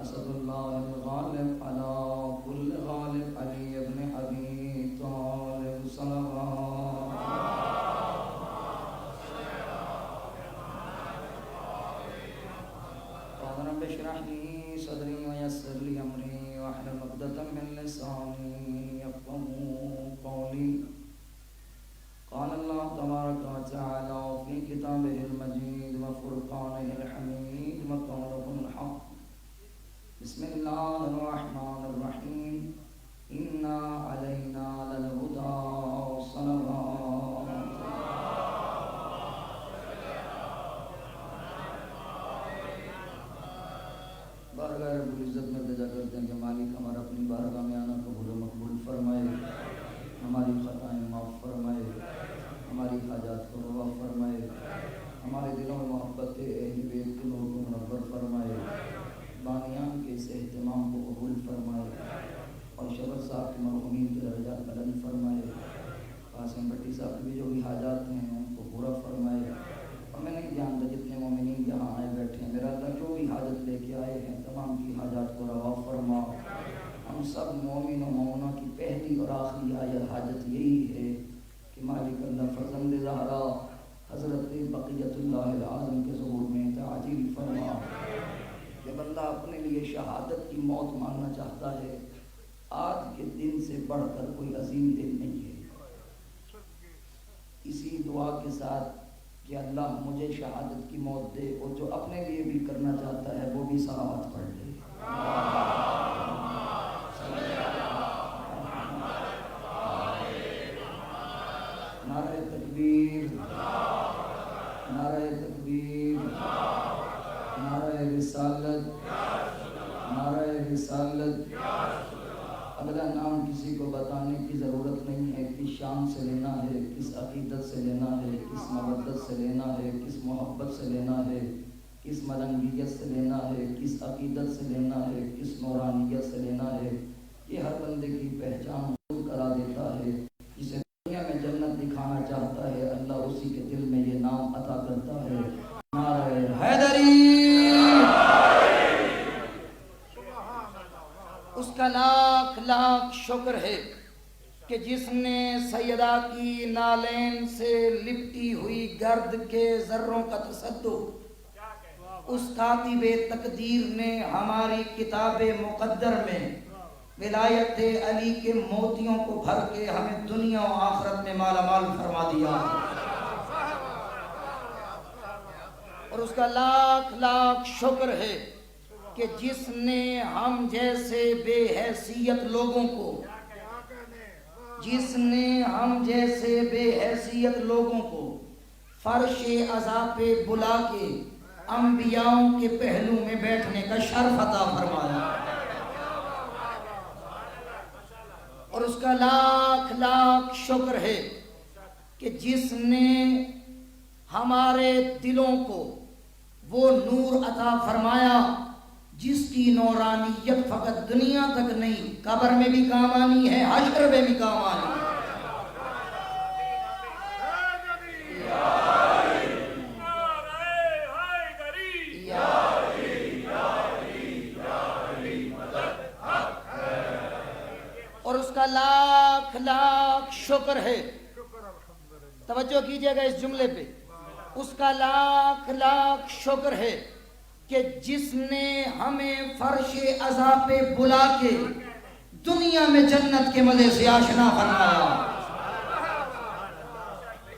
اسد اللہ الغالب علی کل غالب علی ابن ابی طالب صلوات قال رب اشرح لي صدري ويسر لي امري واحلل عقدة من لساني يفقهوا قولي قال الله تبارك وتعالى في كتابه المجيد وفرقانه الحميد وقوله الحق بسم الله الرحمن الرحيم إنا علينا للهدى صلوات بارگاہ رب العزت میں التجا کرتے ہیں کہ مالک ہمارا اپنی بارگاہ میں آنا قبول و مقبول فرمائے، ہماری خطائیں معاف فرمائے، ہماری حاجات کو روا فرمائے، ہمارے دلوں میں محبت اہل بیت کے نور کو منور فرمائے، بانیان کے اس اہتمام کو قبول فرمائے اور شبر صاحب کے مرحومین کے درجات بلند فرمائے، قاسم بٹی صاحب کی بھی جو بھی حاجات ہیں ان کو پورا فرمائے، اور میں نہیں جانتا جتنے مومنین یہاں آئے بیٹھے ہیں میرا اللہ جو بھی حاجت لے کے آئے ہیں تمام کی حاجات کو روا فرما۔ ہم سب مومن و مومنہ کی پہلی اور آخری حاجت یہی ہے کہ مالک اللہ فرزند زہرا حضرت بقیت اللہ العظم کے ظہور میں تعجیل فرما۔ جب اللہ اپنے لیے شہادت کی موت مانگنا چاہتا ہے آج کے دن سے بڑھ کر کوئی عظیم دن نہیں ہے۔ اسی دعا کے ساتھ کہ اللہ مجھے شہادت کی موت دے، اور جو اپنے لیے بھی کرنا چاہتا ہے وہ بھی صلوات پڑھ لے۔ نعرہ تکبیر، نعرہ تکبیر، نعرہ رسالت، نعرہ رسالت۔ اگلا نام کسی کو بتانے کی ضرورت نہیں ہے، کس شان سے لینا ہے، کس عقیدت سے لینا ہے، کس مودت سے لینا ہے، کس محبت سے لینا ہے، کس ملنگیت سے لینا ہے، کس عقیدت سے لینا ہے، کس نورانیت سے لینا ہے، یہ ہر بندے کی پہچان خود کرا دیتا ہے۔ جسے دنیا میں جنت دکھانا چاہتا ہے اللہ اسی کے دل میں یہ نام عطا کرتا ہے۔ نعرہ حیدری، اس کا لاکھ لاکھ شکر ہے کہ جس نے سیدہ کی نالین سے لپٹی ہوئی گرد کے ذروں کا تصدق اس کاتب تقدیر نے ہماری کتاب مقدر میں ولایت علی کے موتیوں کو بھر کے ہمیں دنیا و آخرت میں مالا مال فرما دیا، اور اس کا لاکھ لاکھ شکر ہے کہ جس نے ہم جیسے بے حیثیت لوگوں کو، جس نے ہم جیسے بے حیثیت لوگوں کو فرش عزا پہ بلا کے انبیاؤں کے پہلو میں بیٹھنے کا شرف عطا فرمایا، اور اس کا لاکھ لاکھ شکر ہے کہ جس نے ہمارے دلوں کو وہ نور عطا فرمایا جس کی نورانیت فقط دنیا تک نہیں قبر میں بھی کام آنی ہے، حشر میں بھی کام آنی ہے۔ اور اس کا لاکھ لاکھ شکر ہے، توجہ کیجئے گا اس جملے پہ، اس کا لاکھ لاکھ شکر ہے کہ جس نے ہمیں فرش عزا پہ بلا کے دنیا میں جنت کے مزے سے آشنا فرمایا،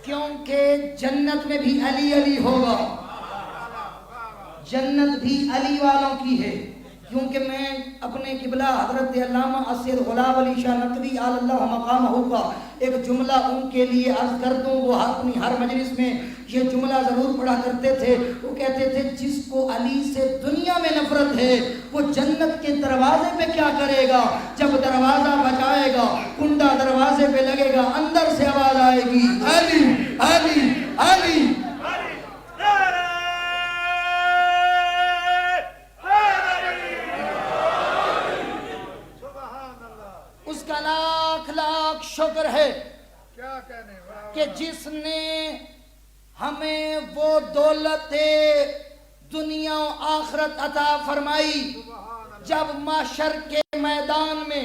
کیونکہ جنت میں بھی علی علی ہوگا، جنت بھی علی والوں کی ہے۔ کیونکہ میں اپنے قبلہ حضرت علامہ اسد غلام علی شاہ نقوی آل اللہ مقامہ کا ایک جملہ ان کے لیے عرض کر دوں، وہ اپنی ہر مجلس میں یہ جملہ ضرور پڑھا کرتے تھے۔ وہ کہتے تھے جس کو علی سے دنیا میں نفرت ہے وہ جنت کے دروازے پہ کیا کرے گا؟ جب دروازہ بجائے گا، کنڈا دروازے پہ لگے گا، اندر سے آواز آئے گی علی علی علی۔ اس کا لاکھ لاکھ شکر ہے کہ جس نے ہمیں وہ دولت دنیا و آخرت عطا فرمائی جب محشر کے میدان میں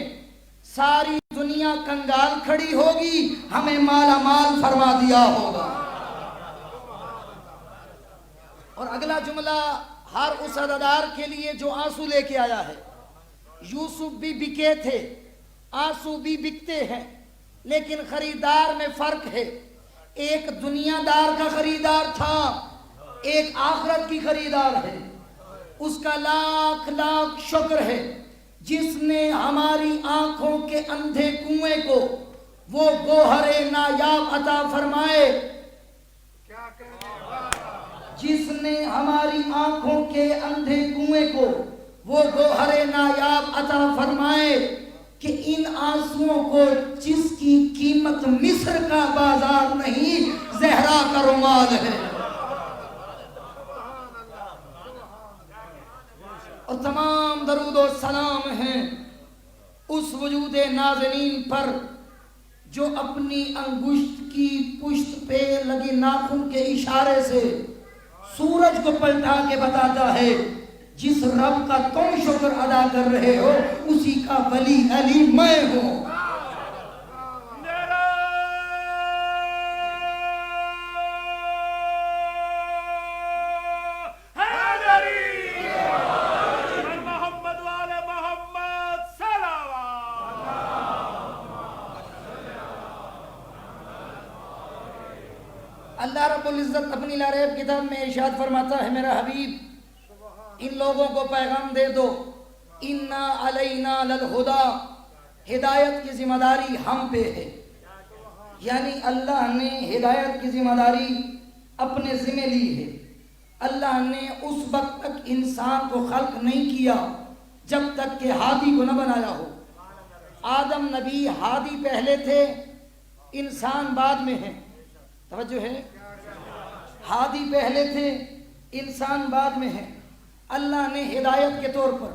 ساری دنیا کنگال کھڑی ہوگی ہمیں مالا مال فرما دیا ہوگا. اور اگلا جملہ ہر اس عزادار کے لیے جو آنسو لے کے آیا ہے. یوسف بھی بکے تھے، آنسو بھی بکتے ہیں، لیکن خریدار میں فرق ہے. ایک دنیا دار کا خریدار تھا، ایک آخرت کی خریدار ہے. اس کا لاکھ لاکھ شکر ہے جس نے ہماری آنکھوں کے اندھے کنویں کو وہ گوہر نایاب عطا فرمائے، جس نے ہماری آنکھوں کے اندھے کنویں کو وہ گوہر نایاب عطا فرمائے کہ ان آنسوؤں کو جس کی قیمت مصر کا بازار نہیں زہرا کا رومال ہے. اور تمام درود و سلام ہیں اس وجود نازنین پر جو اپنی انگشت کی پشت پہ لگے ناخن کے اشارے سے سورج کو پلٹا کے بتاتا ہے جس رب کا تم شکر ادا کر رہے ہو اسی کا ولی علی میں ہوں. اللہ رب العزت اپنی لاریب کتاب میں ارشاد فرماتا ہے میرا حبیب ان لوگوں کو پیغام دے دو انا علینا للہدا، ہدایت کی ذمہ داری ہم پہ ہے. یعنی اللہ نے ہدایت کی ذمہ داری اپنے ذمہ لی ہے. اللہ نے اس وقت تک انسان کو خلق نہیں کیا جب تک کہ ہادی کو نہ بنایا ہو. آدم نبی ہادی پہلے تھے، انسان بعد میں ہیں. توجہ ہے، ہادی پہلے تھے، انسان بعد میں ہے. اللہ نے ہدایت کے طور پر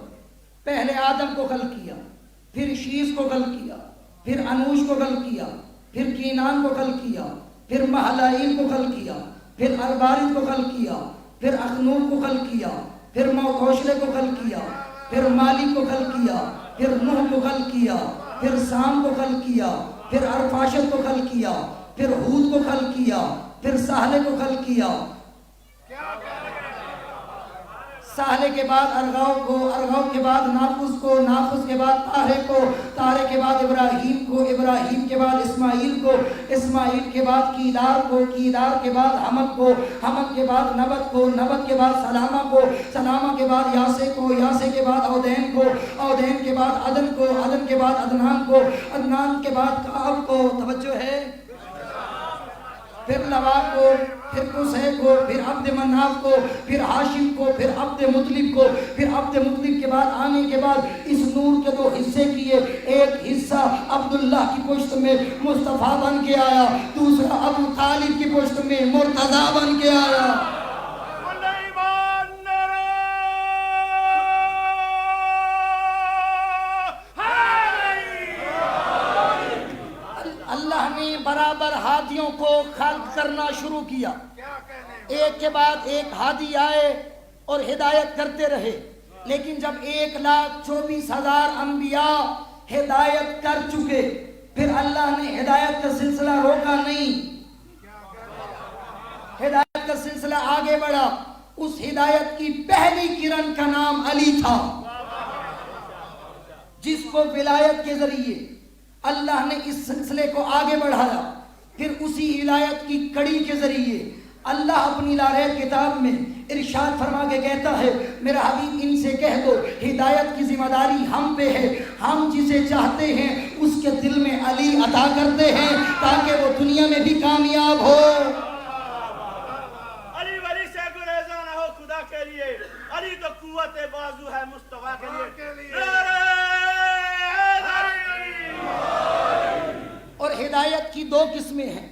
پہلے آدم کو خلق کیا، پھر شیش کو خلق کیا، پھر انوش کو خلق کیا، پھر کینان کو خلق کیا، پھر مہلائیل کو خلق کیا، پھر اربارد کو خلق کیا، پھر اخنور کو خلق کیا، پھر موکوشلے کو خلق کیا، پھر مالک کو خلق کیا، پھر نوح کو خلق کیا، پھر سام کو خلق کیا، پھر ارفاشد کو خلق کیا، پھر ہود کو خلق کیا، پھر ساحلے کو خلق کیا. ساحلے کے بعد ارغاؤ کو، ارغاؤ کے بعد ناقوس کو، ناقوس کے بعد طارے کو، طارے کے بعد ابراہیم کو، ابراہیم کے بعد اسماعیل کو، اسماعیل کے بعد کیدار کو، کیدار کے بعد حمد کو، حمد کے بعد نبت کو، نبت کے بعد سلامہ کو، سلامہ کے بعد یاسے کو، یاسے کے بعد اودین کو، اودین کے بعد عدن کو، عدن کے بعد عدنان کو، عدنان کے بعد کعب کو. توجہ ہے، پھر لوا کو، پھر قصے کو، پھر عبد مناف کو، پھر ہاشم کو، پھر عبد مطلب کو، پھر عبد مطلب کے بعد آنے کے بعد اس نور کے دو حصے کیے. ایک حصہ عبداللہ کی پشت میں مصطفیٰ بن کے آیا، دوسرا ابو طالب کی پشت میں مرتضیٰ بن کے آیا. اللہ نے برابر ہادیوں کو خلق کرنا شروع کیا. ایک کے بعد ایک ہادی آئے اور ہدایت کرتے رہے، لیکن جب 1,24,000 انبیاء ہدایت کر چکے پھر اللہ نے ہدایت کا سلسلہ روکا نہیں، ہدایت کا سلسلہ آگے بڑھا. اس ہدایت کی پہلی کرن کا نام علی تھا، جس کو ولایت کے ذریعے اللہ نے اس سلسلے کو آگے بڑھایا. پھر اسی ولایت کی کڑی کے ذریعے اللہ اپنی لاریب کتاب میں ارشاد فرما کے کہتا ہے میرا حبیب ان سے کہہ دو ہدایت کی ذمہ داری ہم پہ ہے، ہم جسے چاہتے ہیں اس کے دل میں علی عطا کرتے ہیں تاکہ وہ دنیا میں بھی کامیاب ہو. علی ولی سے گریزاں نہ ہو خدا کے لیے، علی تو قوت بازو ہے مصطفیٰ کے لیے. اور ہدایت کی دو قسمیں ہیں،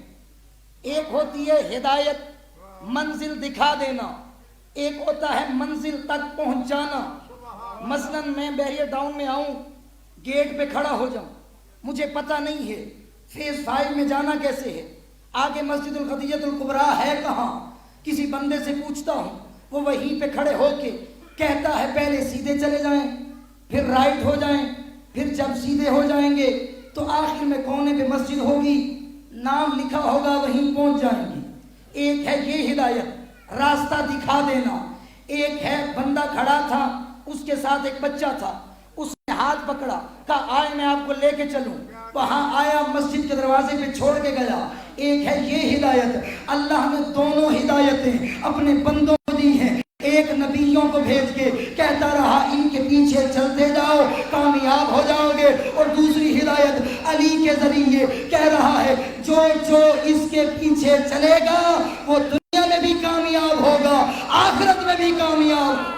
ایک ہوتی ہے ہدایت منزل دکھا دینا، ایک ہوتا ہے منزل تک پہنچانا. مثلاً میں بیریئر ٹاؤن میں آؤں، گیٹ پہ کھڑا ہو جاؤں، مجھے پتہ نہیں ہے فیز 5 میں جانا کیسے ہے، آگے مسجد الخدیجۃ الکبریٰ ہے کہاں، کسی بندے سے پوچھتا ہوں، وہ وہیں پہ کھڑے ہو کے کہتا ہے پہلے سیدھے چلے جائیں پھر رائٹ ہو جائیں، پھر جب سیدھے ہو جائیں گے تو آخر میں کونے پہ مسجد ہوگی، نام لکھا ہوگا، وہیں پہنچ جائیں گے۔ ایک ہے یہ ہدایت، راستہ دکھا دینا۔ ایک ہے بندہ کھڑا تھا، اس کے ساتھ ایک بچہ تھا، اس نے ہاتھ پکڑا، کہا آئے میں آپ کو لے کے چلوں، وہاں آیا، مسجد کے دروازے پہ چھوڑ کے گیا۔ ایک ہے یہ ہدایت۔ اللہ نے دونوں ہدایتیں اپنے بندوں کو دی ہیں۔ ایک نبیوں کو بھیج کے کہتا رہا ان کے پیچھے چلتے جاؤ کامیاب ہو جاؤ گے، اور دوسری ہدایت علی کے ذریعے کہہ رہا ہے جو اس کے پیچھے چلے گا وہ دنیا میں بھی کامیاب ہوگا، آخرت میں بھی کامیاب۔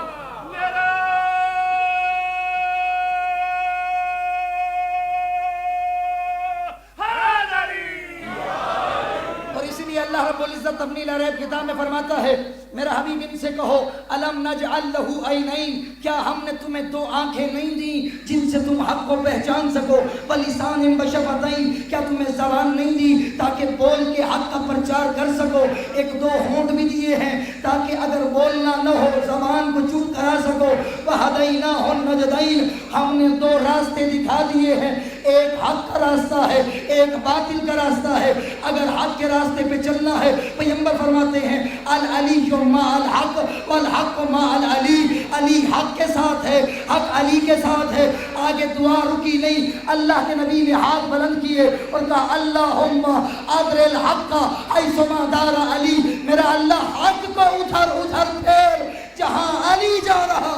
اللہ رب العزت اپنی لرب کتاب میں فرماتا ہے میرا حبیب ان سے کہو الم نجعل له عینین، کیا ہم نے تمہیں دو آنکھیں نہیں دی جن سے تم حق کو پہچان سکو، ولسان وشفتین، کیا تمہیں زبان نہیں دی تاکہ بول کے حق کا پرچار کر سکو، ایک دو ہونٹ بھی دیے ہیں تاکہ اگر بولنا نہ ہو زبان کو چپ کرا سکو، وہدیناہ النجدین، ہم نے دو راستے دکھا دیے ہیں، ایک حق کا راستہ ہے، ایک باطل کا راستہ ہے۔ اگر حق کے راستے پہ چلنا ہے، پیغمبر فرماتے ہیں العلی مع الحق والحق مع العلی، علی حق کے ساتھ ہے، حق علی کے ساتھ ہے۔ آگے دعا رکی نہیں، اللہ کے نبی نے ہاتھ بلند کیے اور کہا اللہم ادر الحق حیث ما دار علی، میرا اللہ حق کو ادھر ادھر پھیر جہاں علی جا رہا۔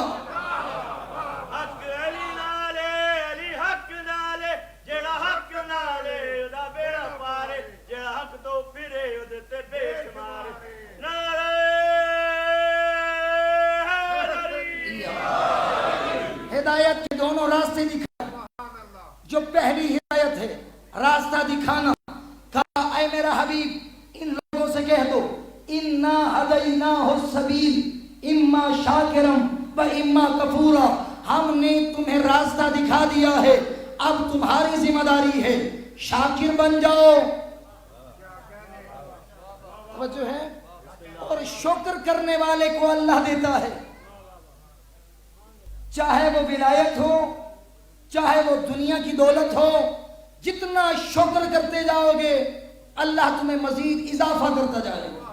ہدایت کے دونوں راستے دکھا، جو پہلی ہدایت ہے راستہ دکھانا، کہا اے میرا حبیب ان لوگوں سے کہہ دو انا ہدیناہ السبیل اما شاکرا و اما کفورا، ہم نے تمہیں راستہ دکھا دیا ہے، اب تمہاری ذمہ داری ہے شاکر بن جاؤ، توجہ ہے، اور شکر کرنے والے کو اللہ دیتا ہے، چاہے وہ ولایت ہو چاہے وہ دنیا کی دولت ہو، جتنا شکر کرتے جاؤ گے اللہ تمہیں مزید اضافہ کرتا جائے گا۔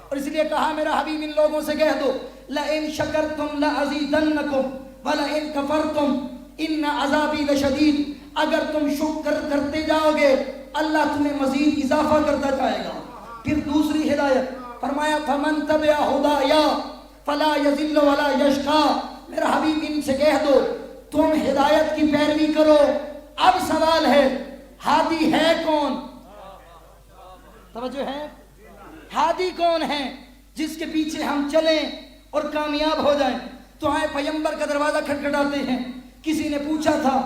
اور اس لیے کہا میرا حبیب ان لوگوں سے کہہ دو لئن شکرتم لازیدنکم ولئن کفرتم ان عذابی لشدید، اگر تم شکر کرتے جاؤ گے اللہ تمہیں مزید اضافہ کرتا جائے گا۔ پھر دوسری ہدایت فرمایا فمن تبع ہدایا فلا یضل ولا یشقی، میرا حبیب ان سے کہہ دو تم ہدایت کی پیروی کرو۔ اب سوال ہے ہادی ہے کون؟ توجہ ہے، ہادی کون ہے جس کے پیچھے ہم چلیں اور کامیاب ہو جائیں؟ تو آئے پیغمبر کا دروازہ کھٹکھٹاتے ہیں، کسی نے پوچھا تھا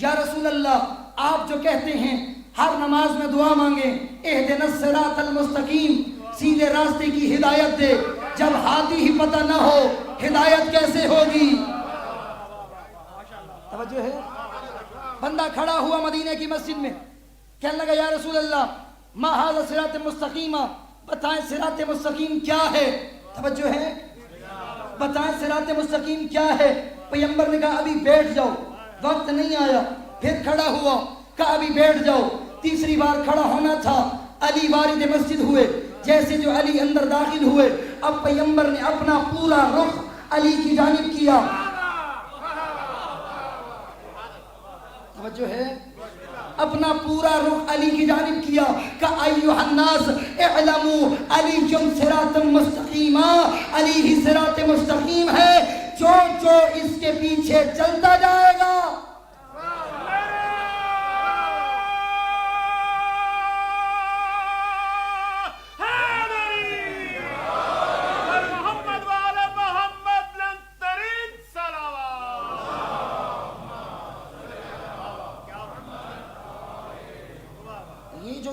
یا رسول اللہ آپ جو کہتے ہیں ہر نماز میں دعا مانگیں اہدنا الصراط المستقیم، سیدھے راستے کی ہدایت دے، جب ہادی ہی پتہ نہ ہو ہدایت کیسے ہوگی؟ توجہ ہے، بندہ کھڑا ہوا مدینے کی مسجد میں، کہنے لگا یا رسول اللہ ما ھذا صراط مستقیم، بتائیں صراط مستقیم کیا ہے؟ توجہ ہے، بتائیں صراط مستقیم کیا ہے؟ پیغمبر نے کہا ابھی بیٹھ جاؤ، وقت نہیں آیا، پھر کھڑا ہوا، کہا ابھی بیٹھ جاؤ، تیسری بار کھڑا ہونا تھا، علی وارد مسجد ہوئے، جیسے جو علی اندر داخل ہوئے اب پیغمبر نے اپنا پورا رخ علی کی جانب کیا، توجہ ہے، اپنا پورا رخ علی کی جانب کیا کہ ایھا الناس اعلموا علی صراط مستقیم، علی ہی صراط مستقیم ہے، جو اس کے پیچھے چلتا جائے گا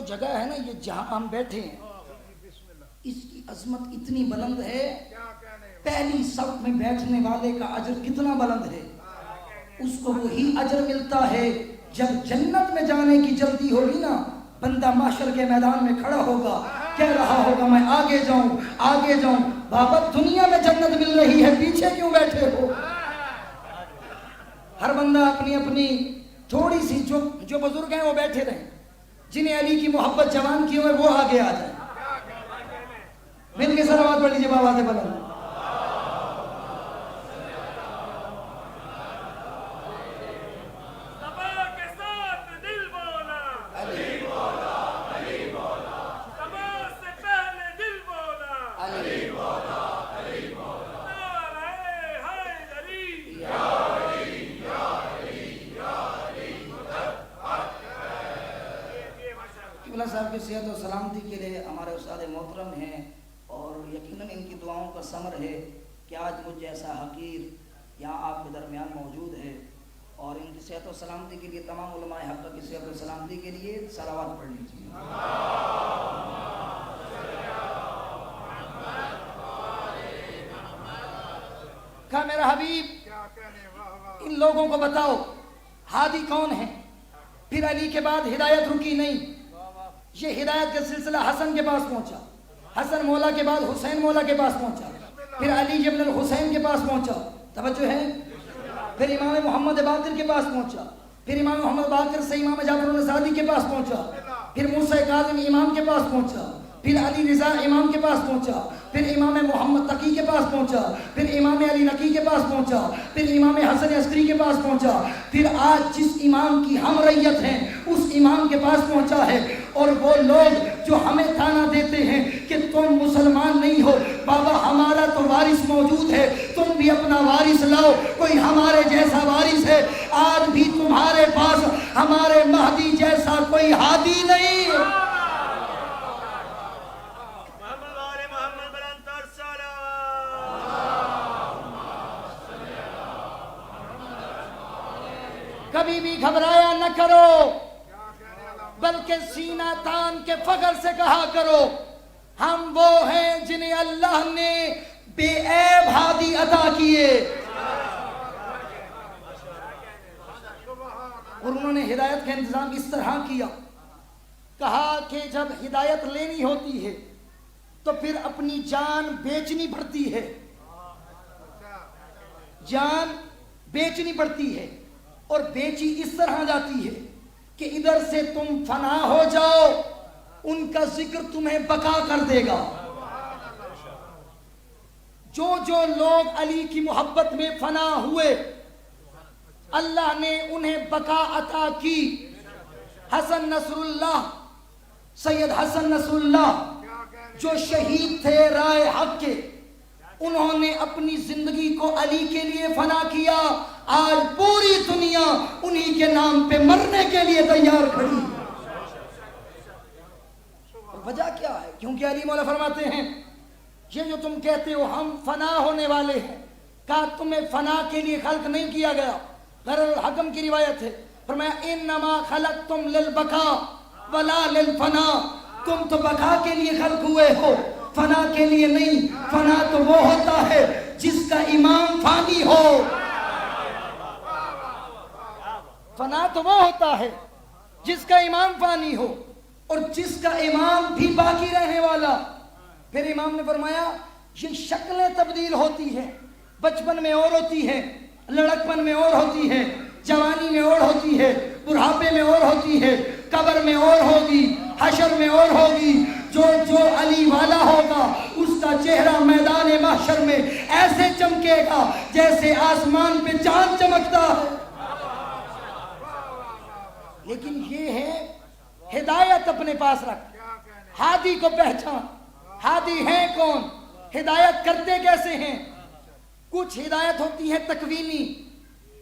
جگہ ہے نا، یہ جہاں ہم بیٹھے ہیں اس کی عظمت اتنی بلند ہے، پہلی صف میں بیٹھنے والے کا اجر کتنا بلند ہے، اس کو وہی اجر ملتا ہے جب جنت میں جانے کی جلدی ہوگی نا، بندہ محشر کے میدان میں کھڑا ہوگا، کہہ رہا ہوگا میں آگے جاؤں آگے جاؤں، بابا دنیا میں جنت مل رہی ہے پیچھے کیوں بیٹھے ہو؟ ہر بندہ اپنی اپنی تھوڑی سی جو بزرگ ہیں وہ بیٹھے رہیں، جنہیں علی کی محبت جوان کی ہوئے وہ آگے آ جائیں. مل کے صلوات پڑھ لیجیے بابا سے بلند. صاحب کی صحت و سلامتی کے لیے ہمارے استاد محترم ہیں، اور یقیناً ان کی دعاؤں کا ثمر ہے کہ آج مجھ جیسا حقیر یہاں آپ کے درمیان موجود ہے. اور ان کی صحت و سلامتی کے لیے تمام علماء حق کی صحت و سلامتی کے لیے صلوات پڑھ لیجیے. کہا میرا حبیب ان لوگوں کو بتاؤ ہادی کون ہے. پھر علی کے بعد ہدایت رکی نہیں، یہ ہدایت کا سلسلہ حسن کے پاس پہنچا، حسن مولا کے بعد حسین مولا کے پاس پہنچا، پھر علی ابن الحسین کے پاس پہنچا. توجہ ہے. پھر امام محمد باقر کے پاس پہنچا، پھر امام محمد باقر سے امام جعفر الصادق کے پاس پہنچا، پھر موسیٰ کاظم امام کے پاس پہنچا، پھر علی رضا امام کے پاس پہنچا، پھر امام محمد تقی کے پاس پہنچا، پھر امام علی نقی کے پاس پہنچا، پھر امام حسن عسکری کے پاس پہنچا، پھر آج جس امام کی ہم ریت ہیں اس امام کے پاس پہنچا ہے. اور وہ لوگ جو ہمیں تانا دیتے ہیں کہ تم مسلمان نہیں ہو، بابا ہمارا تو وارث موجود ہے، تم بھی اپنا وارث لاؤ. کوئی ہمارے جیسا وارث ہے؟ آج بھی تمہارے پاس ہمارے مہدی جیسا کوئی ہادی نہیں. کبھی بھی گھبرایا نہ کرو، بلکہ سینہ تان کے فخر سے کہا کرو ہم وہ ہیں جنہیں اللہ نے بے عیب ہادی عطا کیے. اور انہوں نے ہدایت کا انتظام اس طرح کیا، کہا کہ جب ہدایت لینی ہوتی ہے تو پھر اپنی جان بیچنی پڑتی ہے، جان بیچنی پڑتی ہے، اور بیچی اس طرح جاتی ہے کہ ادھر سے تم فنا ہو جاؤ ان کا ذکر تمہیں بقا کر دے گا. جو لوگ علی کی محبت میں فنا ہوئے اللہ نے انہیں بقا عطا کی. حسن نصر اللہ، سید حسن نصر اللہ جو شہید تھے رائے حق کے، انہوں نے اپنی زندگی کو علی کے لیے فنا کیا. آج پوری دنیا انہی کے نام پہ مرنے کے لیے تیار کھڑی. وجہ کیا ہے؟ کیونکہ علی مولا فرماتے ہیں یہ جو تم کہتے ہو ہم فنا ہونے والے ہیں، کہا تمہیں فنا کے لیے خلق نہیں کیا گیا. غیر الحکم کی روایت ہے، فرمایا انما خلقتم للبقاء ولا للفنا. تم تو بقا کے لیے خلق ہوئے ہو، فنا کے لیے نہیں. فنا تو وہ ہوتا ہے جس کا امام فانی ہو. فنا تو وہ ہوتا ہے جس کا امام فانی ہو اور جس کا امام بھی باقی رہنے والا. پھر امام نے فرمایا یہ شکلیں تبدیل ہوتی ہیں، بچپن میں اور ہوتی ہے، لڑکپن میں اور ہوتی ہے، جوانی میں اور ہوتی ہے، بڑھاپے میں اور ہوتی ہے، قبر میں اور ہوگی، حشر میں اور ہوگی. جو علی والا ہوگا اس کا چہرہ میدان محشر میں ایسے چمکے گا جیسے آسمان پہ چاند چمکتا ہے. لیکن یہ ہے ہدایت اپنے پاس رکھ، ہادی کو پہچان. ہادی ہیں کون؟ ہدایت کرتے کیسے ہیں؟ کچھ ہدایت ہوتی ہے تکوینی،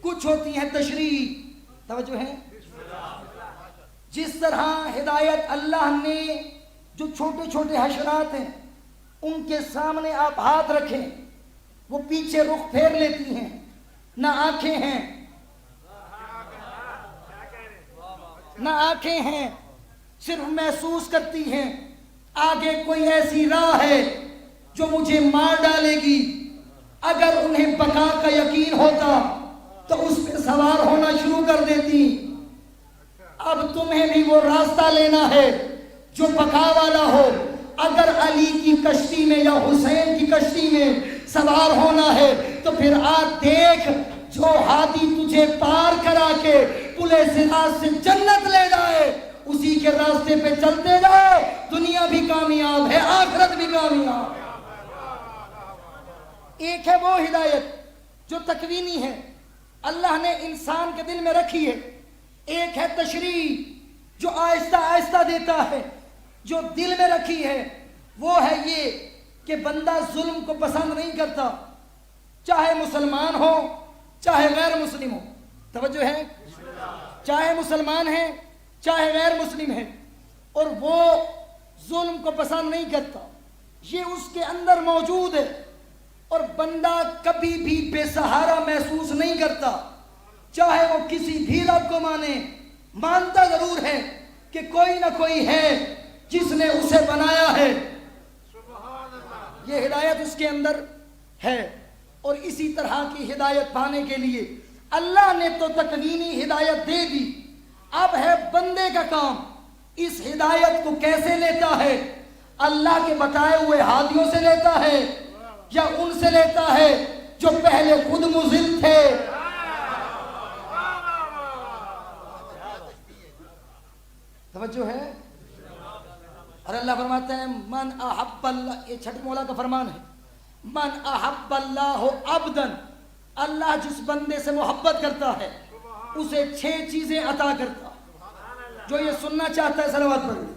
کچھ ہوتی ہے تشریعی. توجہ ہے. جس طرح ہدایت اللہ نے جو چھوٹے چھوٹے حشرات ہیں ان کے سامنے آپ ہاتھ رکھیں وہ پیچھے رخ پھیر لیتی ہیں، نہ آنکھیں ہیں، نہ آنکھیں ہیں، صرف محسوس کرتی ہیں آگے کوئی ایسی راہ ہے جو مجھے مار ڈالے گی. اگر انہیں بقا کا یقین ہوتا تو اس پہ سوار ہونا شروع کر دیتی. اب تمہیں بھی وہ راستہ لینا ہے جو بقا والا ہو. اگر علی کی کشتی میں یا حسین کی کشتی میں سوار ہونا ہے تو پھر آج دیکھ جو ہادی تجھے پار کرا کے پلے صراط سے جنت لے جائے اسی کے راستے پہ چلتے جاؤ، دنیا بھی کامیاب ہے آخرت بھی کامیاب ہے۔ ایک ہے وہ ہدایت جو تکوینی ہے، اللہ نے انسان کے دل میں رکھی ہے، ایک ہے تشریع جو آہستہ آہستہ دیتا ہے، جو دل میں رکھی ہے وہ ہے یہ کہ بندہ ظلم کو پسند نہیں کرتا، چاہے مسلمان ہو چاہے غیر مسلم ہو، توجہ ہے، چاہے مسلمان ہے چاہے غیر مسلم ہے، اور وہ ظلم کو پسند نہیں کرتا، یہ اس کے اندر موجود ہے، اور بندہ کبھی بھی بے سہارا محسوس نہیں کرتا، چاہے وہ کسی بھی رب کو مانتا ضرور ہے کہ کوئی نہ کوئی ہے جس نے اسے بنایا ہے، یہ ہدایت اس کے اندر ہے۔ اور اسی طرح کی ہدایت پانے کے لیے اللہ نے تو تکوینی ہدایت دے دی، اب ہے بندے کا کام اس ہدایت کو کیسے لیتا ہے، اللہ کے بتائے ہوئے ہادیوں سے لیتا ہے یا ان سے لیتا ہے جو پہلے خود مضل تھے۔ توجہ ہے، اور اللہ فرماتا ہے من احب اللہ، یہ چھٹے مولا کا فرمان ہے، من احب اللہ عبدا، اللہ جس بندے سے محبت کرتا ہے اسے 6 چیزیں عطا کرتا، جو یہ سننا چاہتا ہے صلوات پڑھ لیں۔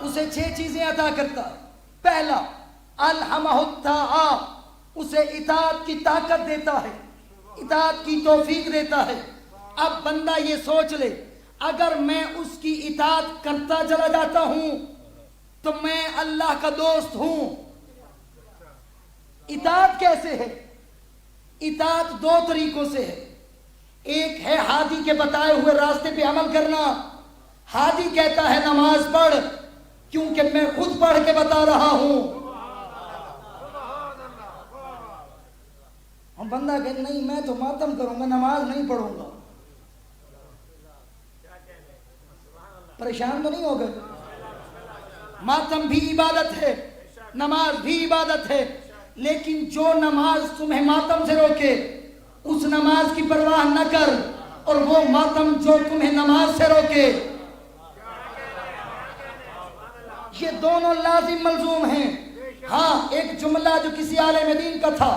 اسے 6 چیزیں عطا کرتا ہے، پہلا الہمہ الطاعہ، اسے اطاعت کی طاقت دیتا ہے، اطاعت کی توفیق دیتا ہے۔ اب بندہ یہ سوچ لے اگر میں اس کی اطاعت کرتا چلا جاتا ہوں تو میں اللہ کا دوست ہوں۔ اطاعت کیسے ہے؟ اطاعت 2 طریقوں سے ہے، ایک ہے ہادی کے بتائے ہوئے راستے پہ عمل کرنا، ہادی کہتا ہے نماز پڑھ کیونکہ میں خود پڑھ کے بتا رہا ہوں، ہم بندہ کہ نہیں میں تو ماتم کروں گا نماز نہیں پڑھوں گا، پریشان تو نہیں ہو گئے؟ ماتم بھی عبادت ہے، نماز بھی عبادت ہے، لیکن جو نماز تمہیں ماتم سے روکے اس نماز کی پرواہ نہ کر، اور وہ ماتم جو تمہیں نماز سے روکے، یہ دونوں لازم ملزوم ہیں۔ ہاں ایک جملہ جو کسی عالم دین کا تھا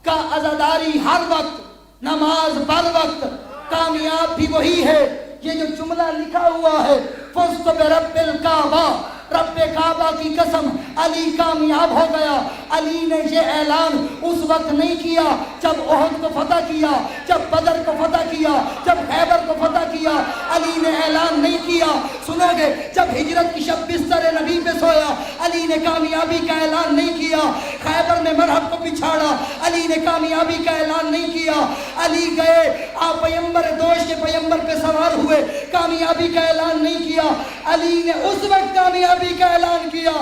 کہ عزاداری ہر وقت نماز بر وقت، کامیاب بھی وہی ہے۔ یہ جو جملہ لکھا ہوا ہے فزت برب الکعبہ، رب کعبہ کی قسم علی کامیاب ہو گیا۔ علی نے یہ اعلان اس وقت نہیں کیا جب احد کو فتح کیا، جب بدر کو فتح کیا، جب خیبر کو فتح کیا، علی نے اعلان نہیں کیا، سنو گے جب ہجرت کی شب بستر نبی پہ سویا علی نے کامیابی کا اعلان نہیں کیا، خیبر میں مرحب کو بچھاڑا علی نے کامیابی کا اعلان نہیں کیا، علی گئے آپ پیمبر دوش کے پیمبر پہ سوار ہوئے کامیابی کا اعلان نہیں کیا، علی نے اس وقت کامیابی کا اعلان کیا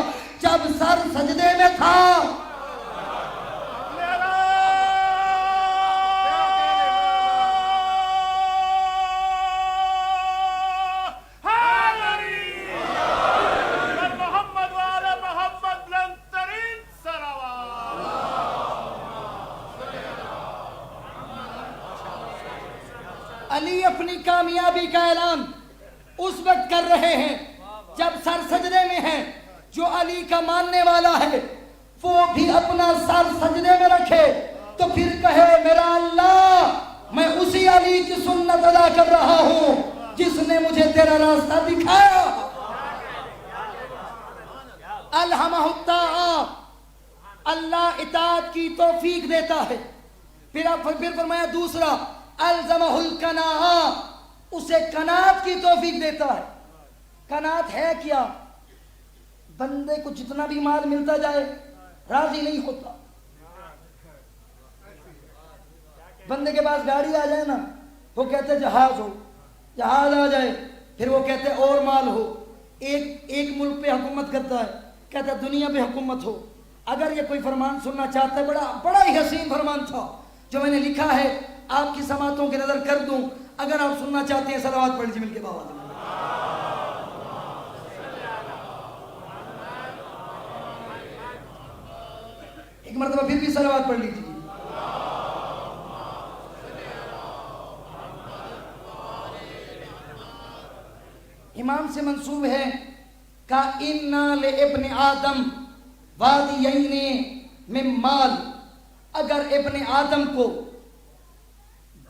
جب سر سجدے میں تھا۔ علی اپنی کامیابی کا اعلان اس وقت کر رہے ہیں جب سر سجدے میں ہے۔ جو علی کا ماننے والا ہے وہ بھی اپنا سر سجدے میں رکھے تو پھر کہے میرا اللہ میں اسی علی کی سنت ادا کر رہا ہوں جس نے مجھے تیرا راستہ دکھایا۔ الہمہ الطاعہ، اللہ اطاعت کی توفیق دیتا ہے۔ پھر فرمایا دوسرا الزمہ القناعہ، اسے قناعت کی توفیق دیتا ہے۔ قناعت ہے کیا؟ بندے کو جتنا بھی مال ملتا جائے راضی نہیں ہوتا۔ بندے کے پاس گاڑی آ جائے نا وہ کہتے جہاز ہو، جہاز آ جائے پھر وہ کہتے اور مال ہو۔ ایک ملک پہ حکومت کرتا ہے کہتا دنیا پہ حکومت ہو۔ اگر یہ کوئی فرمان سننا چاہتا ہے، بڑا ہی حسین فرمان تھا جو میں نے لکھا ہے، آپ کی سماعتوں کی نظر کر دوں، اگر آپ سننا چاہتے ہیں صلوات پڑھ لیجیے مل کے بابا۔ ایک مرتبہ پھر بھی صلوات پڑھ لیجیے. امام سے منسوب ہے کہ اِنَّا لِابْنِ آدم وادیین من مال، اگر ابن آدم کو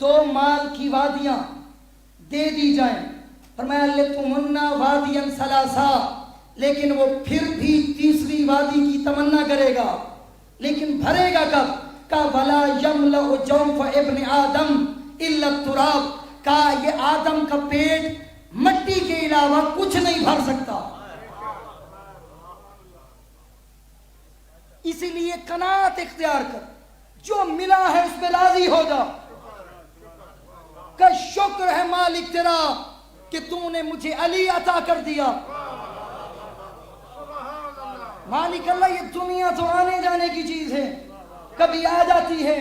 2 مال کی وادیاں دے دی جائیں، فرمایا لِتُمُنَّا وادیاً ثلاثا، لیکن وہ پھر بھی تیسری وادی کی تمنا کرے گا، لیکن بھرے گا کب؟ کہ وَلَا يَمْلَأُ جَوْفَ ابْنِ آدم إِلَّا التُّرَابُ، کہ یہ آدم کا پیٹ مٹی کے علاوہ کچھ نہیں بھر سکتا. اسی لیے قناعت اختیار کر، جو ملا ہے اس پہ راضی ہو جا. کہ شکر ہے مالک تیرا کہ تو نے مجھے علی عطا کر دیا. مالک اللہ، یہ دنیا تو آنے جانے کی چیز ہے، کبھی آ جاتی ہے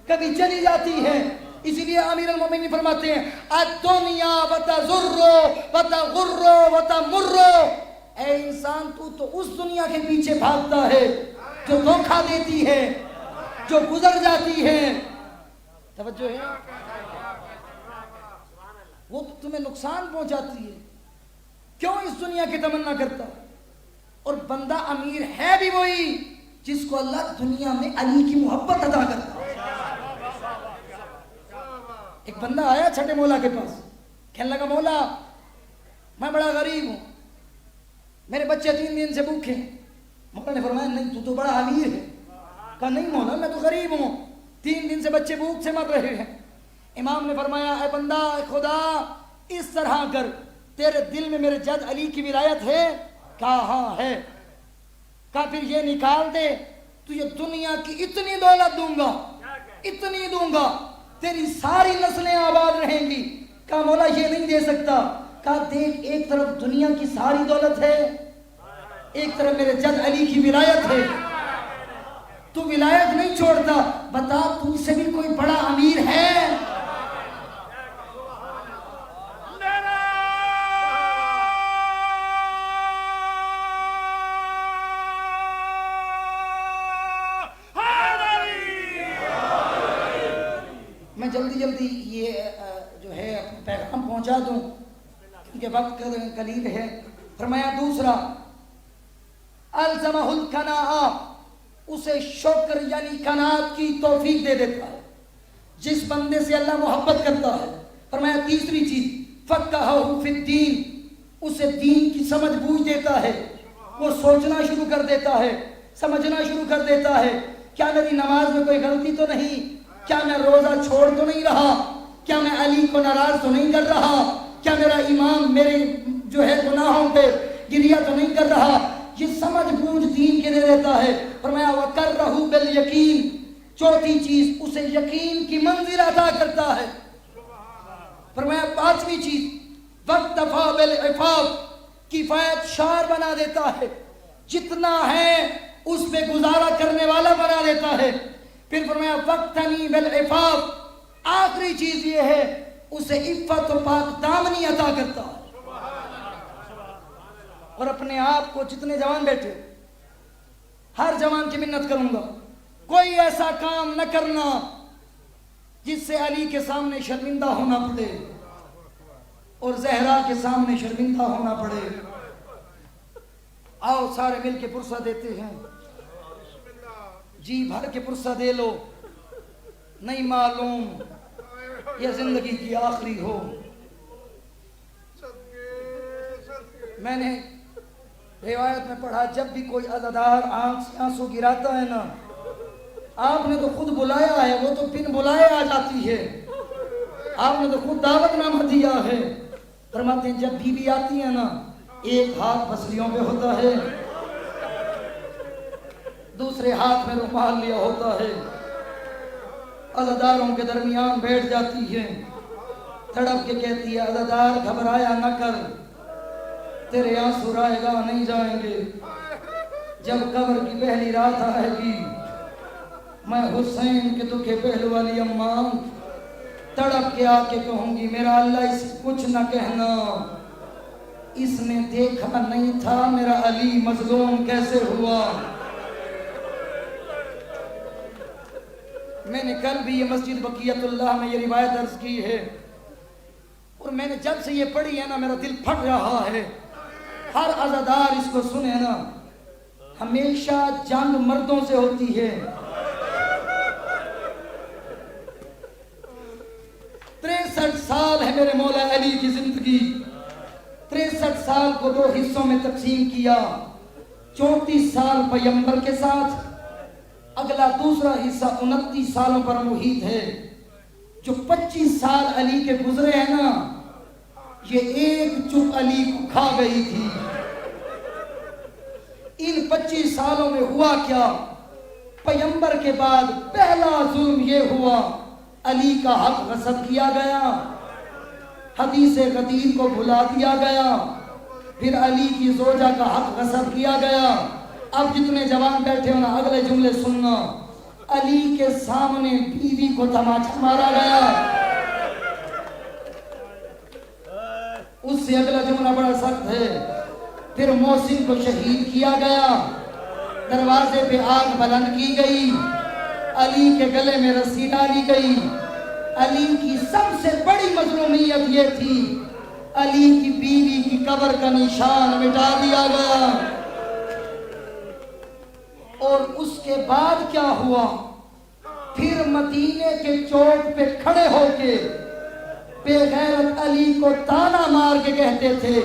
کبھی چلی جاتی ہے. اسی لیے امیر المومنین فرماتے ہیں الدنیا وتضر وتغر وتمر، اے انسان تو اس دنیا کے پیچھے بھاگتا ہے جو دھوکہ دیتی ہے، جو گزر جاتی ہے. توجہ ہے، وہ تمہیں نقصان پہنچاتی ہے. کیوں اس دنیا کی تمنا کرتا ہے؟ اور بندہ امیر ہے بھی وہی جس کو اللہ دنیا میں علی کی محبت عطا کرتا ہے. ایک بندہ آیا چھٹے مولا کے پاس، کہنے لگا مولا میں بڑا غریب ہوں، میرے بچے 3 دن سے بھوکے ہیں. مولا نے فرمایا نہیں تو بڑا امیر ہے. کہا نہیں مولا میں تو غریب ہوں، 3 دن سے بچے بھوک سے مر رہے ہیں. امام نے فرمایا اے بندہ اے خدا اس طرح کر، تیرے دل میں میرے جد علی کی ولایت ہے؟ کہا ہاں ہے. کہا پھر یہ نکال دے، تجھے دنیا کی اتنی دولت دوں گا، اتنی دوں گا، تیری ساری نسلیں آباد رہیں گی. کہا مولا یہ نہیں دے سکتا. کہا دیکھ، ایک طرف دنیا کی ساری دولت ہے، ایک طرف میرے جد علی کی ولایت ہے. تو ولایت نہیں چھوڑتا، بتا تم سے بھی کوئی بڑا امیر ہے؟ میں جلدی یہ جو ہے پیغام پہنچا دوں کیونکہ وقت قلیل ہے. فرمایا دوسرا الزمہ القناعہ، اسے شکر یعنی قناعت کی توفیق دے دیتا ہے جس بندے سے اللہ محبت کرتا ہے. فرمایا تیسری چیز فقہہ فی الدین، اسے دین کی سمجھ بوجھ دیتا ہے. وہ سوچنا شروع کر دیتا ہے، سمجھنا شروع کر دیتا ہے. کیا میری نماز میں کوئی غلطی تو نہیں؟ کیا میں روزہ چھوڑ تو نہیں رہا؟ کیا میں علی کو ناراض تو نہیں کر رہا؟ کیا میرا امام میرے جو ہے گناہوں پہ گریہ تو نہیں کر رہا؟ یہ سمجھ بوجھ دین کے دے دیتا ہے. فرمایا وَقَرَّهُ بِالْيَقِينِ، چوتھی چیز اسے یقین کی منزل عطا کرتا ہے. فرمایا پانچویں چیز وَاقْتَفَى بِالْعِفَافِ، کفایت شار بنا دیتا ہے، جتنا ہے اس پہ گزارا کرنے والا بنا دیتا ہے. پھر فرمایا وَاقْتَنِي بِالْعِفَافِ، آخری چیز یہ ہے اسے عفت و پاک دامنی عطا کرتا ہے. اور اپنے آپ کو جتنے جوان بیٹھے، ہر جوان کی منت کروں گا کوئی ایسا کام نہ کرنا جس سے علی کے سامنے شرمندہ ہونا پڑے اور زہرا کے سامنے شرمندہ ہونا پڑے. آؤ سارے مل کے پرسہ دیتے ہیں، جی بھر کے پرسہ دے لو. نہیں معلوم یہ زندگی کی آخری ہو. میں نے روایت میں پڑھا جب بھی کوئی عزادار آنکھ سے آنسو گراتا ہے نا، آپ نے تو خود بلایا ہے، وہ تو بن بلائے آ جاتی ہے. آپ نے تو خود دعوت نامہ دیا ہے. فرماتے ہیں جب بیوی آتی ہے نا، ایک ہاتھ پسلیوں پہ ہوتا ہے، دوسرے ہاتھ میں رومال لیا ہوتا ہے، عزاداروں کے درمیان بیٹھ جاتی ہے، تڑپ کے کہتی ہے عزادار گھبرایا نہ کر، تیرے آنسو رائے گاہ نہیں جائیں گے. جب قبر کی پہلی رات آئے گی، میں حسین کے دکھے پہلو والی اماں تڑپ کے آ کے کہوں گی میرا اللہ اس کچھ نہ کہنا، اس نے دیکھا نہیں تھا میرا علی مظلوم کیسے ہوا. میں نے کل بھی یہ مسجد بقیت اللہ میں یہ روایت عرض کی ہے، اور میں نے جب سے یہ پڑھی ہے نا میرا دل پھٹ رہا ہے۔ ہر عزادار اس کو سنے نا، ہمیشہ جنگ مردوں سے ہوتی ہے۔ 63 سال ہے میرے مولا علی کی زندگی، 63 سال کو 2 حصوں میں تقسیم کیا، 34 سال پیغمبر کے ساتھ، اگلا دوسرا حصہ 29 سالوں پر محیط ہے۔ جو 25 سال علی کے گزرے ہیں نا، یہ ایک چپ علی کو کھا گئی تھی۔ ان 25 سالوں میں ہوا کیا؟ پیغمبر کے بعد پہلا ظلم یہ ہوا، علی کا حق غصب کیا گیا، حدیث غدیر کو بھلا دیا گیا، پھر علی کی زوجہ کا حق غصب کیا گیا۔ اب جتنے جوان بیٹھے ہونا اگلے جملے سننا، علی کے سامنے بیوی کو تماچا مارا گیا۔ اس سے اگلا جملہ بڑا سخت ہے، پھر محسن کو شہید کیا گیا، دروازے پہ آگ بلند کی گئی، علی کے گلے میں رسی ڈالی گئی۔ علی کی سب سے بڑی مظلومیت یہ تھی، علی کی بیوی کی قبر کا نشان مٹا دیا گیا۔ اور اس کے بعد کیا ہوا؟ پھر مدینے کے چوک پہ کھڑے ہو کے بے غیرت علی کو تانا مار کے کہتے تھے،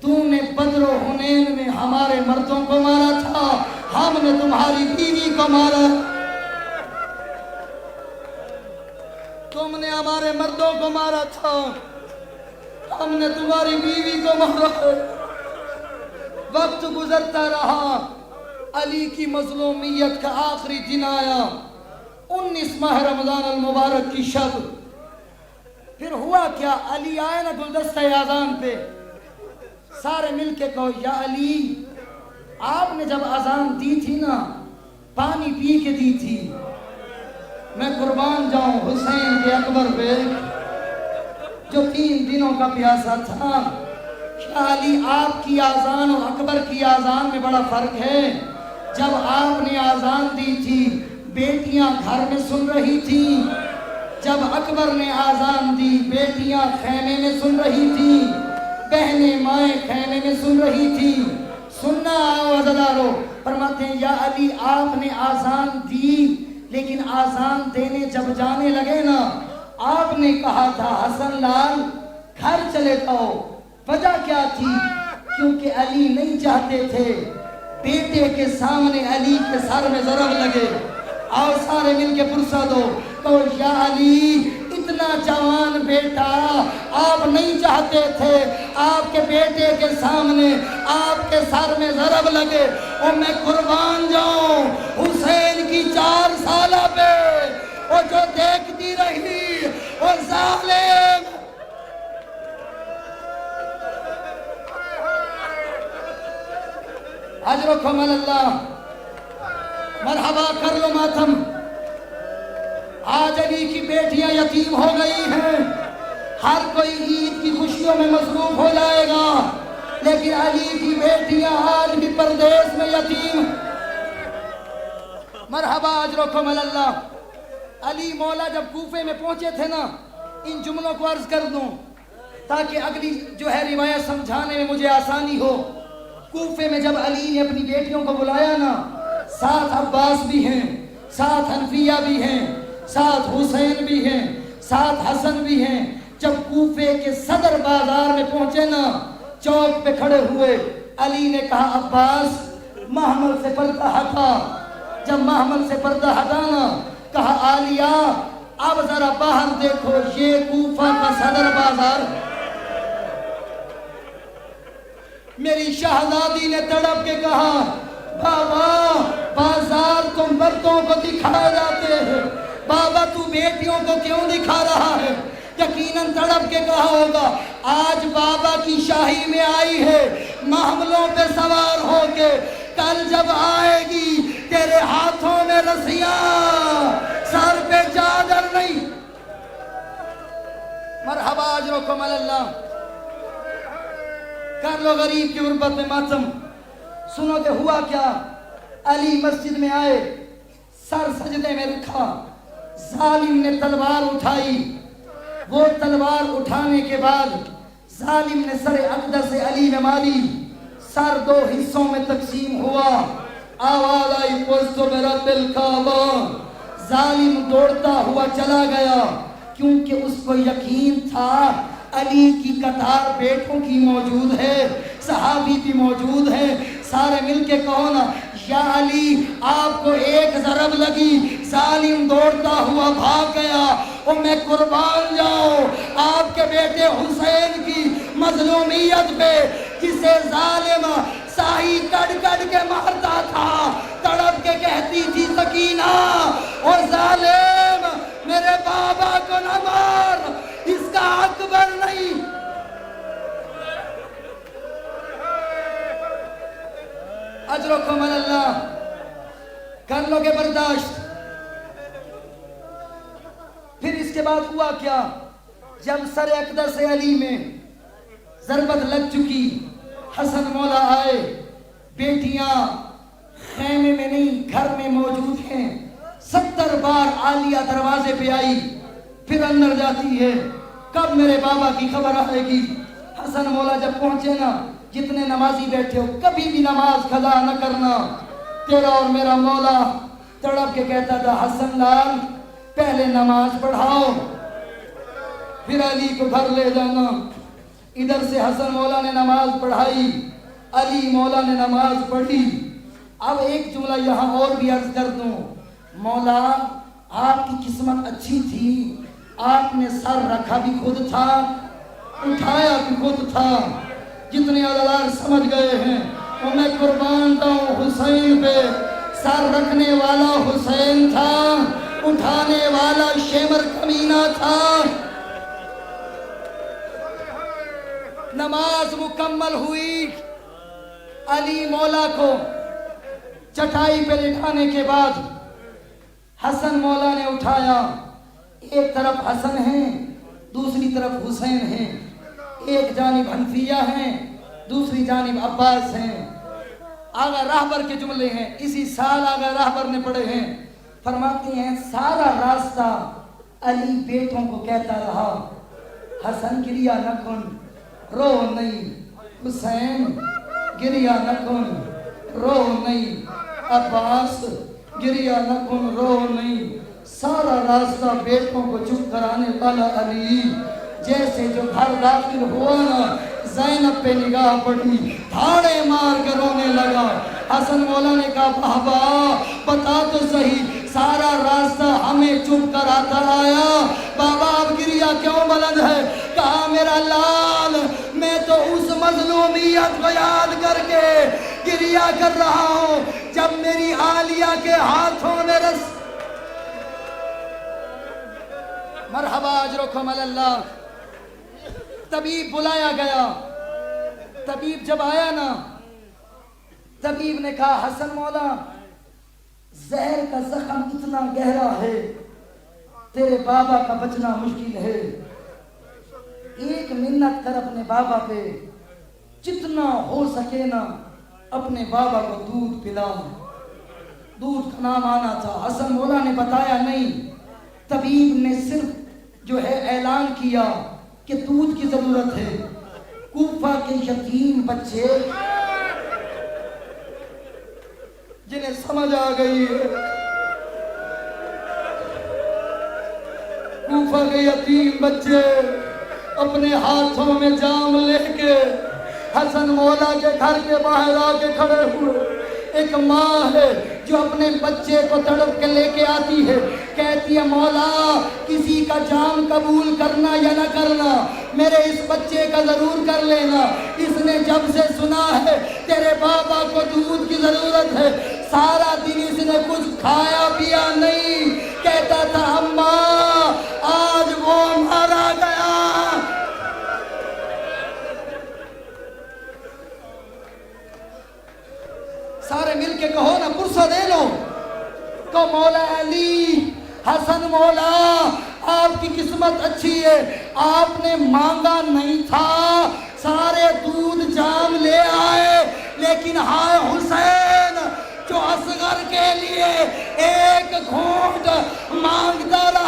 تو نے بدر و حنین میں ہمارے مردوں کو مارا تھا، ہم نے تمہاری بیوی کو مارا، تم نے ہمارے مردوں کو مارا تھا، ہم نے تمہاری بیوی کو مارا۔ وقت گزرتا رہا، علی کی مظلومیت کا آخری دن آیا، 19 ماہ رمضان المبارک کی شب۔ پھر ہوا کیا؟ علی آئے نا گلدستہ اذان پہ، سارے مل کے کہو یا علی، آپ نے جب اذان دی تھی نا پانی پی کے دی تھی، میں قربان جاؤں حسین کے اکبر پہ جو 3 دنوں کا پیاسا تھا۔ کیا علی آپ کی اذان اور اکبر کی اذان میں بڑا فرق ہے؟ جب آپ نے اذان دی تھی بیٹیاں گھر میں سن رہی تھیں، جب اکبر نے اذان دی بیٹیاں خیمے میں سن رہی تھیں، بہنیں مائیں خیمے میں سن رہی تھیں۔ سننا آؤ عزادارو، فرماتے ہیں یا علی آپ نے اذان دی، لیکن اذان دینے جب جانے لگے نا، آپ نے کہا تھا حسن لال گھر چلے جاؤ۔ وجہ کیا تھی؟ کیونکہ علی نہیں چاہتے تھے بیٹے کے سامنے علی کے سر میں ضرب لگے۔ آؤ سارے مل کے پرسہ دو، کہو یا علی اتنا جوان بیٹا آپ نہیں چاہتے تھے آپ کے بیٹے کے سامنے آپ کے سر میں ضرب لگے۔ اور میں قربان جاؤں حسین کی 4 سالہ پہ، اور جو دیکھتی رہی اور ظالم اجرکم اللہ، مرحبا کر لو ماتم۔ آج علی کی بیٹیاں یتیم ہو گئی ہیں، ہر کوئی عید کی خوشیوں میں مصروف ہو جائے گا، لیکن علی کی بیٹیاں آج بھی پردیس میں یتیم۔ مرحبا اجرکم اللہ۔ علی مولا جب کوفے میں پہنچے تھے نا، ان جملوں کو عرض کر دوں تاکہ اگلی جو ہے روایت سمجھانے میں مجھے آسانی ہو۔ کوفے میں جب علی نے اپنی بیٹیوں کو بلایا نا، ساتھ عباس بھی ہیں، ساتھ حنفیہ بھی ہیں، ساتھ حسین بھی ہیں، ساتھ حسن بھی ہیں۔ جب کوفے کے صدر بازار میں پہنچے نا، چوک پہ کھڑے ہوئے، علی نے کہا عباس محمل سے پردہ ہٹا۔ جب محمل سے پردہ ہٹانا، کہا عالیہ اب ذرا باہر دیکھو، یہ کوفہ کا صدر بازار۔ میری شہزادی نے تڑپ کے کہا بابا بازار تو مردوں کو دکھائے جاتے ہیں، بابا تو بیٹیوں کو کیوں دکھا رہا ہے؟ یقیناً تڑپ کے کہا ہوگا آج بابا کی شاہی میں آئی ہے محملوں پہ سوار ہو کے، کل جب آئے گی تیرے ہاتھوں میں رسیاں، سر پہ چادر نہیں۔ مرحبا اجرکم اللہ۔ کر لو غریب کی غربت میں ماتم۔ سنو کہ ہوا کیا؟ علی مسجد میں آئے، سر سجدے میں رکھا، ظالم نے تلوار اٹھائی. وہ تلوار اٹھانے کے بعد ظالم نے سر اقدس علی میں ماری. سر دو حصوں میں تقسیم ہوا. آواز آئی پوستو برب الکعبہ. ظالم دوڑتا ہوا چلا گیا کیونکہ اس کو یقین تھا علی کی قطار بیٹوں کی موجود ہے, صحابی بھی موجود ہے. سارے مل کے کہو نا یا علی آپ کو ایک ضرب لگی, ظالم دوڑتا ہوا بھاگ گیا. اور میں قربان جاؤں آپ کے بیٹے حسین کی مظلومیت پہ, جسے ظالم ساہی کڑ کڑ کے مارتا تھا, تڑپ کے کہتی تھی سکینہ اور ظالم میرے بابا کو نہ مار, اس کا اکبر نہیں. اجرکم اللہ, کر لو گے برداشت. پھر اس کے بعد ہوا کیا؟ جب سر اقدس علی میں ضربت لگ چکی, حسن مولا آئے. بیٹیاں خیمے میں نہیں گھر میں موجود ہیں. 70 بار عالیہ دروازے پہ آئی, پھر اندر جاتی ہے, کب میرے بابا کی خبر آئے گی. حسن مولا جب پہنچے نا, جتنے نمازی بیٹھے ہو کبھی بھی نماز قضا نہ کرنا. تیرا اور میرا مولا تڑپ کے کہتا تھا حسن لال پہلے نماز پڑھاؤ پھر علی کو گھر لے جانا. ادھر سے حسن مولا نے نماز پڑھائی, علی مولا نے نماز پڑھی. اب ایک جملہ یہاں اور بھی عرض کر دوں, مولا آپ کی قسمت اچھی تھی, آپ نے سر رکھا بھی خود تھا, اٹھایا بھی خود تھا. جتنے عدلار سمجھ گئے ہیں اور میں قربان جاؤں حسین پہ, سر رکھنے والا حسین تھا, اٹھانے والا شیمر کمینہ تھا. نماز مکمل ہوئی. علی مولا کو چٹائی پہ لٹانے کے بعد حسن مولا نے اٹھایا. ایک طرف حسن ہیں, دوسری طرف حسین ہیں. ایک جانب حنفیہ ہیں, دوسری جانب عباس ہیں. آغا راہبر کے جملے ہیں, اسی سال آغا راہبر نے پڑھے ہیں. فرماتے ہیں سارا راستہ علی بیٹوں کو کہتا رہا حسن گریا نہ کن رو نہیں, حسین گریا نہ کن رو نہیں, عباس گریا نہ کن رو نہیں. سارا راستہ بیٹوں کو چپ کرانے والا علی. جیسے جو گھر داخل ہوا نا, زینب پہ نگاہ پڑی, دھاڑے مار کے رونے لگا. حسن مولا نے کہا بابا بتا تو صحیح, سارا راستہ ہمیں چپ کراتا آیا, بابا اب گریا کیوں بلند ہے؟ کہا میرا لال میں تو اس مظلومیت کو یاد کر کے گریا کر رہا ہوں جب میری عالیہ کے ہاتھوں میں مرحبا اجرکم اللہ. طبیب بلایا گیا. طبیب جب آیا نا, طبیب نے کہا حسن مولا زہر کا زخم اتنا گہرا ہے, تیرے بابا کا بچنا مشکل ہے. ایک منت کر اپنے بابا پہ, جتنا ہو سکے نا اپنے بابا کو دودھ پلا. دودھ کا نام آنا تھا, حسن مولا نے بتایا نہیں. طبیب نے صرف جو ہے اعلان کیا کہ دودھ کی ضرورت ہے. کوفہ کے یتیم بچے جنہیں سمجھ آ گئی ہے, کوفہ کے یتیم بچے اپنے ہاتھوں میں جام لے کے حسن مولا کے گھر کے باہر آ کے کھڑے ہوئے. ایک ماں ہے جو اپنے بچے کو تڑپ کے لے کے آتی ہے, کہتی ہے مولا کسی کا جام قبول کرنا یا نہ کرنا, میرے اس بچے کا ضرور کر لینا. اس نے جب سے سنا ہے تیرے بابا کو دودھ کی ضرورت ہے, سارا دن اس نے کچھ کھایا پیا نہیں. کہتا تھا اماں آج وہ مارا گیا. سارے مل کے کہو نا پرسہ دے لو تو مولا علی حسن مولا آپ کی قسمت اچھی ہے, آپ نے مانگا نہیں تھا, سارے دودھ جام لے آئے, لیکن ہائے حسین جو اصغر کے لیے ایک گھونٹ مانگتا رہا.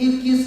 21